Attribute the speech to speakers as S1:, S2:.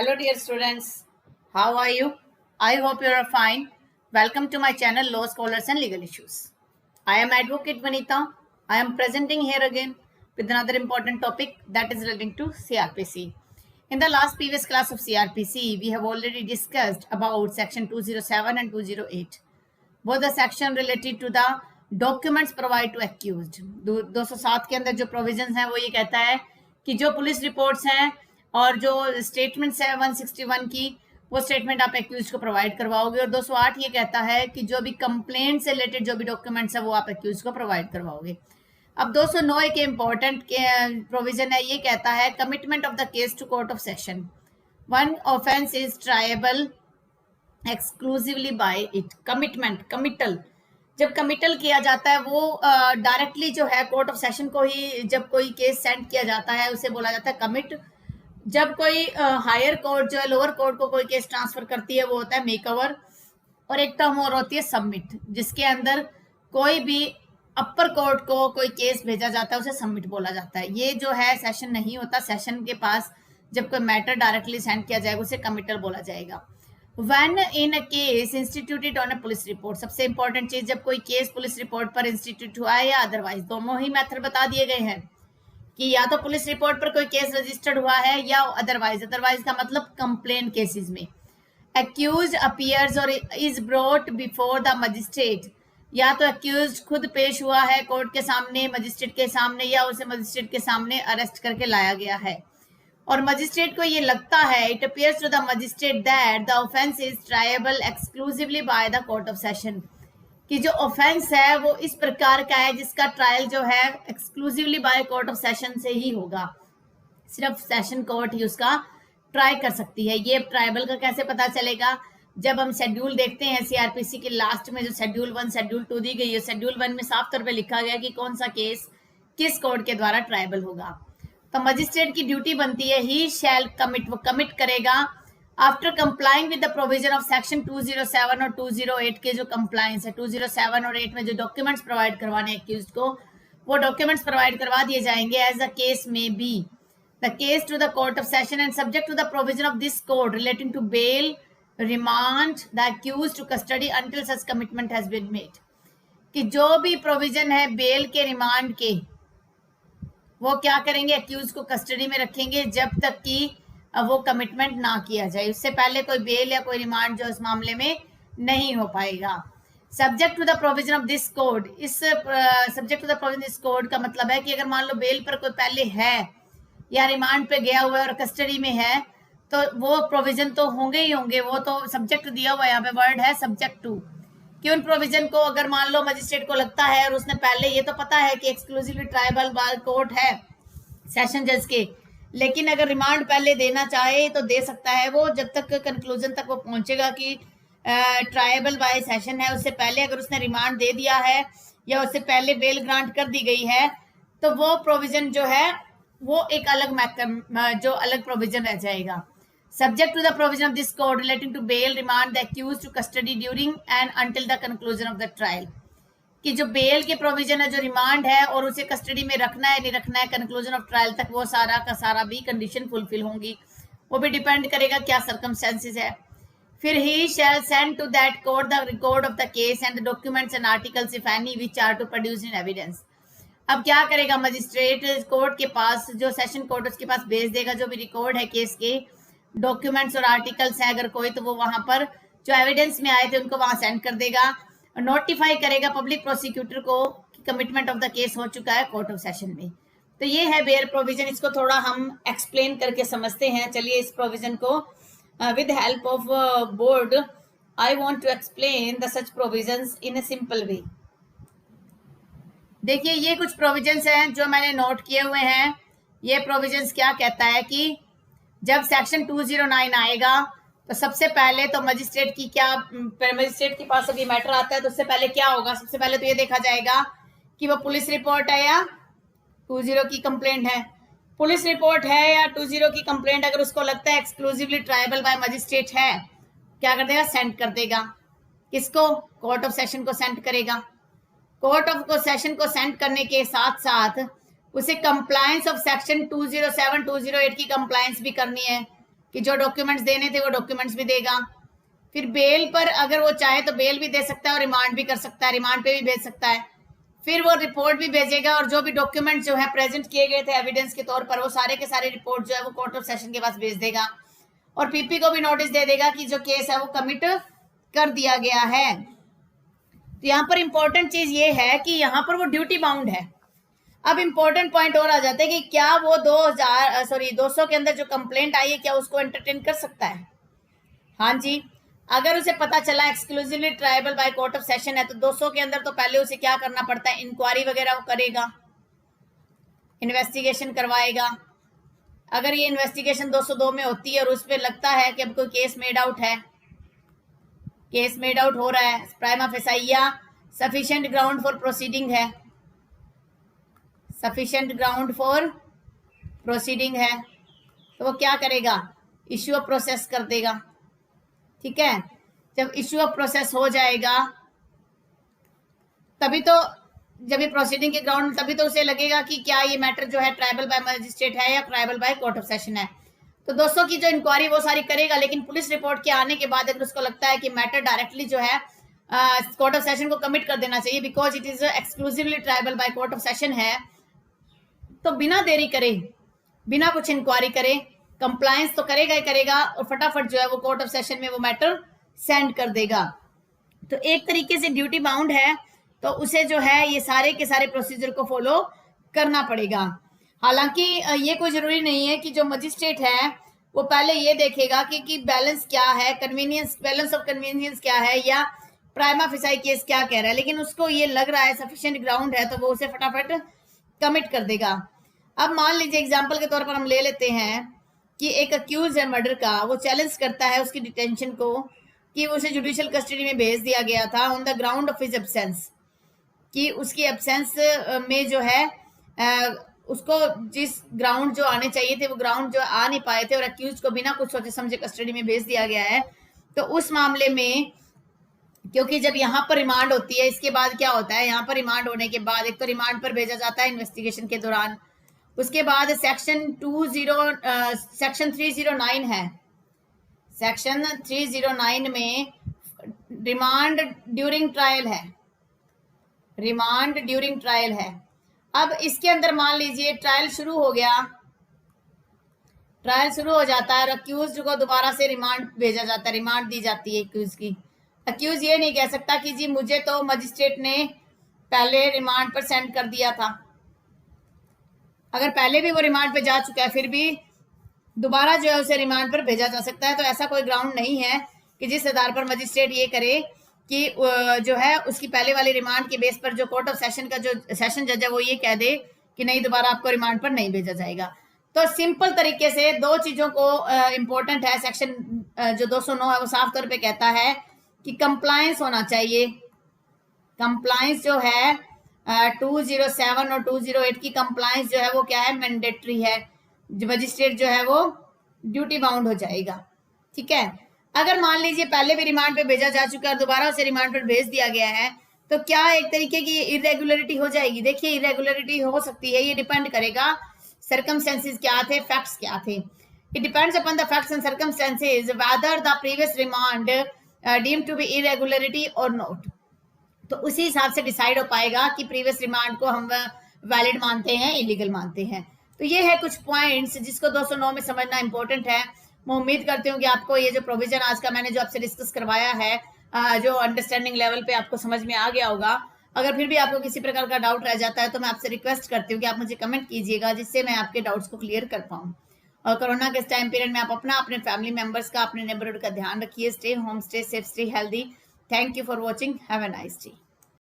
S1: Hello dear students, how are you? I hope you are fine. Welcome to my channel Law Scholars and Legal Issues. I am Advocate Vanita. I am presenting here again with another important topic that is relating to CRPC. In the last previous class of CRPC, we have already discussed about section 207 and 208. Both the section related to the documents provided to accused. 207 के अंदर जो provisions हैं वो ये कहता है कि जो पुलिस रिपोर्ट्स हैं और जो स्टेटमेंट्स है 161 की वो स्टेटमेंट आप एक्यूज को प्रोवाइड करवाओगे, और 208 ये कहता है कि जो भी कंप्लेंट से रिलेटेड जो भी डॉक्यूमेंट्स है वो आप एक्यूज को प्रोवाइड करवाओगे। अब 209 एक इम्पॉर्टेंट प्रोविजन है, ये कहता है commitment of the case to court of session. One offence is triable exclusively by it. Committal जब कमिटल किया जाता है वो डायरेक्टली जो है कोर्ट ऑफ सेशन को ही जब कोई केस सेंड किया जाता है उसे बोला जाता है कमिट। जब कोई हायर कोर्ट जो है लोअर कोर्ट को कोई केस ट्रांसफर करती है वो होता है मेक ओवर, और एक टर्म और होती है सबमिट, जिसके अंदर कोई भी अपर कोर्ट को कोई केस भेजा जाता है उसे सबमिट बोला जाता है। ये जो है सेशन नहीं होता, सेशन के पास जब कोई मैटर डायरेक्टली सेंड किया जाएगा उसे कमिटल बोला जाएगा। When in a case instituted on a police report, सबसे इंपॉर्टेंट चीज जब कोई केस पुलिस रिपोर्ट पर इंस्टीट्यूट हुआ है या अदरवाइज, दोनों ही मेथड बता दिए गए हैं कि या तो पुलिस रिपोर्ट पर कोई केस रजिस्टर्ड हुआ है या अदरवाइज का मतलब कंप्लेन केसेस में एक्यूज अपीयर्स और is brought before the magistrate, या तो एक्यूज खुद पेश हुआ है कोर्ट के सामने मजिस्ट्रेट के सामने या उसे मजिस्ट्रेट के सामने अरेस्ट करके लाया गया है और मजिस्ट्रेट को ये लगता है it appears to the magistrate that the offence is triable exclusively by the court of session, कि जो ऑफेंस है वो इस प्रकार का है जिसका ट्रायल जो है exclusively by court of session से ही होगा, सिर्फ सेशन कोर्ट ही उसका ट्राई कर सकती है। ये ट्राइबल का कैसे पता चलेगा? जब हम शेड्यूल देखते हैं सीआरपीसी के लास्ट में जो शेड्यूल 1 शेड्यूल 2 दी गई है, शेड्यूल 1 में साफ तौर पे लिखा गया कि कौन सा केस किस कोर्ट के द्वारा ट्राइबल होगा। तो मजिस्ट्रेट की ड्यूटी बनती है ही शैल कमिट, वो कमिट करेगा after complying with the provision of section 207 और 208 के जो कंप्लायंस है 207 और 8 में जो डॉक्यूमेंट्स प्रोवाइड करवाने एक्यूज्ड को वो डॉक्यूमेंट्स प्रोवाइड करवा दिए जाएंगे एज द केस में be the case to the court of session and subject to the provision of this code relating to bail remand the accused to custody until such commitment has been made, कि जो भी provision है bell के remand के वो क्या करेंगे accused को कस्टडी में रखेंगे जब तक कि वो कमिटमेंट ना किया जाए, उससे पहले कोई बेल या कोई रिमांड जो इस मामले में नहीं हो पाएगा। Subject to the provision of this code, इस subject to the provision this code का मतलब है कि अगर मान लो बेल पर कोई पहले है या रिमांड पे गया हुआ है और कस्टडी में है तो वो प्रोविजन तो होंगे ही होंगे, वो तो सब्जेक्ट दिया हुआ है, यहाँ पे वर्ड है सब्जेक्ट टू, कि उन प्रोविजन को अगर मान लो मजिस्ट्रेट को लगता है और उसने पहले ये तो पता है कि एक्सक्लूसिवली ट्राइबल बार कोर्ट है सेशन जज के, लेकिन अगर रिमांड पहले देना चाहे तो दे सकता है वो, जब तक कंक्लूजन तक वो पहुंचेगा कि ट्राइबल बाय सेशन है उससे पहले अगर उसने रिमांड दे दिया है या उससे पहले बेल ग्रांट कर दी गई है तो वो प्रोविजन जो है वो एक अलग जो अलग प्रोविजन रह जाएगा। Subject to the provision of this code relating to bail, remand the accused to custody during and until the conclusion of the trial, कि जो बेल के प्रोविजन है जो रिमांड है और उसे कस्टडी में रखना है नहीं रखना है कंक्लूजन ऑफ ट्रायल तक, वो सारा का सारा भी कंडीशन फुलफिल होंगी, वो भी डिपेंड करेगा क्या सर्कमस्टेंसेस है। फिर he shall send to that court the record of the case and the documents and articles if any which are to produce in evidence. अब क्या करेगा मजिस्ट्रेट कोर्ट के पास, जो सेशन कोर्ट उसके पास भेज देगा जो भी रिकॉर्ड है केस के डॉक्यूमेंट्स और आर्टिकल्स हैं अगर कोई, तो वो वहां पर जो एविडेंस में आए थे उनको वहां सेंड कर देगा, नोटिफाई करेगा पब्लिक प्रोसिक्यूटर को कि कमिटमेंट ऑफ द केस हो चुका है कोर्ट ऑफ सेशन में। तो ये है बेयर प्रोविजन, इसको थोड़ा हम एक्सप्लेन करके समझते हैं। चलिए इस प्रोविजन को with help of board I want to explain the such provisions in a simple way. देखिए ये कुछ प्रोविजंस हैं जो मैंने नोट किए हुए हैं। ये प्रोविजंस क्या कहता है कि जब सेक्शन 209 आएगा तो सबसे पहले तो मजिस्ट्रेट की क्या मजिस्ट्रेट के पास अभी मैटर आता है तो उससे पहले क्या होगा, सबसे पहले तो ये देखा जाएगा कि वो पुलिस रिपोर्ट है या 20 की कंप्लेंट है। पुलिस रिपोर्ट है या 20 की कंप्लेंट अगर उसको लगता है एक्सक्लूसिवली ट्राइबल बाय मजिस्ट्रेट है, क्या कर देगा, सेंड कर देगा। किसको? कोर्ट ऑफ सेशन को सेंड करेगा। कोर्ट ऑफ सेशन को सेंड करने के साथ साथ उसे कंप्लायंस ऑफ सेक्शन 207 208 की कंप्लायंस भी करनी है कि जो डॉक्यूमेंट्स देने थे वो डॉक्यूमेंट्स भी देगा। फिर बेल पर अगर वो चाहे तो बेल भी दे सकता है और रिमांड भी कर सकता है, रिमांड पे भी भेज सकता है। फिर वो रिपोर्ट भी भेजेगा और जो भी डॉक्यूमेंट जो है प्रेजेंट किए गए थे एविडेंस के तौर पर, वो सारे के सारे रिपोर्ट जो है वो कोर्ट ऑफ सेशन के पास भेज देगा और पीपी को भी नोटिस दे देगा कि जो केस है वो कमिट कर दिया गया है। तो यहाँ पर इंपॉर्टेंट चीज ये है कि यहाँ पर वो ड्यूटी बाउंड है। अब इंपॉर्टेंट पॉइंट और आ जाता है कि क्या वो 200 के अंदर जो कंप्लेंट आई है क्या उसको एंटरटेन कर सकता है? हाँ जी, अगर उसे पता चला exclusively tribal by court of session है तो 200 के अंदर तो पहले उसे क्या करना पड़ता है, इंक्वायरी वगैरह वो करेगा, इन्वेस्टिगेशन करवाएगा। अगर ये इन्वेस्टिगेशन 202 में होती है और उस पर लगता है कि अब कोई केस मेड आउट है, केस मेड आउट हो रहा है, प्राइमा फेसाई या सफिशिएंट ग्राउंड फॉर प्रोसीडिंग है, सफिशिएंट ग्राउंड फॉर प्रोसीडिंग है, तो वो क्या करेगा, इश्यू ऑफ प्रोसेस कर देगा। ठीक है, जब इश्यू ऑफ प्रोसेस हो जाएगा तभी तो, जब ये प्रोसीडिंग के ग्राउंड, तभी तो उसे लगेगा कि क्या ये मैटर जो है ट्राइबल बाय मजिस्ट्रेट है या tribal by court of session है। तो 200 की जो इंक्वायरी वो सारी करेगा, लेकिन पुलिस रिपोर्ट के आने के बाद अगर उसको लगता है कि मैटर डायरेक्टली जो है कोर्ट ऑफ सेशन को कमिट कर देना चाहिए because it is exclusively tribal by court of session है, तो बिना देरी करे, बिना कुछ इंक्वायरी करे, कंप्लायंस तो करेगा ही करेगा और फटाफट जो है वो कोर्ट ऑफ सेशन में वो मैटर सेंड कर देगा। तो एक तरीके से ड्यूटी बाउंड है, तो उसे जो है ये सारे के सारे प्रोसीजर को फॉलो करना पड़ेगा। हालांकि ये कोई जरूरी नहीं है कि जो मजिस्ट्रेट है वो पहले ये देखेगा कि बैलेंस क्या है, कन्वीनियंस, बैलेंस ऑफ कन्वीनियंस क्या है या प्राइमा फेसाई केस क्या कह रहा है, लेकिन उसको ये लग रहा है सफिशिएंट ग्राउंड है तो वो उसे फटाफट कमिट कर देगा। अब मान लीजिए एग्जाम्पल के तौर पर हम ले लेते हैं कि एक अक्यूज है मर्डर का, वो चैलेंज करता है उसकी डिटेंशन को कि उसे जुडिशियल कस्टडी में भेज दिया गया था on the ground of his absence, कि उसकी एब्सेंस में जो है उसको जिस ग्राउंड जो आने चाहिए थे वो ग्राउंड जो आ नहीं पाए थे और अक्यूज को बिना कुछ सोचे समझे कस्टडी में भेज दिया गया है। तो उस मामले में, क्योंकि जब यहाँ पर रिमांड होती है, इसके बाद क्या होता है, यहाँ पर रिमांड होने के बाद एक तो रिमांड पर भेजा जाता है इन्वेस्टिगेशन के दौरान, उसके बाद सेक्शन 309 है, सेक्शन 309 में रिमांड ड्यूरिंग ट्रायल है, रिमांड ड्यूरिंग ट्रायल है। अब इसके अंदर मान लीजिए ट्रायल शुरू हो गया, ट्रायल शुरू हो जाता है और अक्यूज को दोबारा से रिमांड भेजा जाता है, रिमांड दी जाती है अक्यूज की। अक्यूज ये नहीं कह सकता कि जी मुझे तो मजिस्ट्रेट ने पहले रिमांड पर सेंड कर दिया था, अगर पहले भी वो रिमांड पे जा चुका है फिर भी दोबारा जो है उसे रिमांड पर भेजा जा सकता है। तो ऐसा कोई ग्राउंड नहीं है कि जिस आधार पर मजिस्ट्रेट ये करे कि जो है उसकी पहले वाली रिमांड के बेस पर जो कोर्ट ऑफ सेशन का जो सेशन जज है वो ये कह दे कि नहीं दोबारा आपको रिमांड पर नहीं भेजा जाएगा। तो सिंपल तरीके से दो चीजों को इम्पोर्टेंट है, सेक्शन जो 209 है वो साफ तौर पे कहता है कि कंप्लायंस होना चाहिए। कंप्लायंस जो है 207 और 208 की कंप्लायंस जो है वो क्या है, मैंडेटरी है, मजिस्ट्रेट जो है वो ड्यूटी बाउंड हो जाएगा। ठीक है, अगर मान लीजिए पहले भी रिमांड पे भेजा जा चुका है और दोबारा उसे रिमांड पर भेज दिया गया है तो क्या एक तरीके की इरेगुलरिटी हो जाएगी? देखिए इरेगुलरिटी हो सकती है, ये डिपेंड करेगा सर्कमस्टेंसेस क्या थे, फैक्ट्स क्या थे। It depends upon the facts and circumstances whether the previous remand deemed to be irregularity और नॉट। तो उसी हिसाब से डिसाइड हो पाएगा कि प्रीवियस रिमांड को हम वैलिड मानते हैं, इलीगल मानते हैं। तो ये है कुछ पॉइंट्स जिसको 209 में समझना इंपॉर्टेंट है। मैं उम्मीद करती हूँ कि आपको ये जो प्रोविजन आज का मैंने जो आपसे डिस्कस करवाया है, जो अंडरस्टैंडिंग लेवल पे आपको समझ में आ गया होगा। अगर फिर भी आपको किसी प्रकार का डाउट रह जाता है तो मैं आपसे रिक्वेस्ट करती हूँ कि आप मुझे कमेंट कीजिएगा जिससे मैं आपके डाउट्स को क्लियर कर पाऊँ। और कोरोना के इस टाइम पीरियड में आप अपना, अपने फैमिली मेंबर्स का, अपने नेबरहुड का ध्यान रखिए। Stay home, stay safe, stay healthy. Thank you for watching. Have a nice day.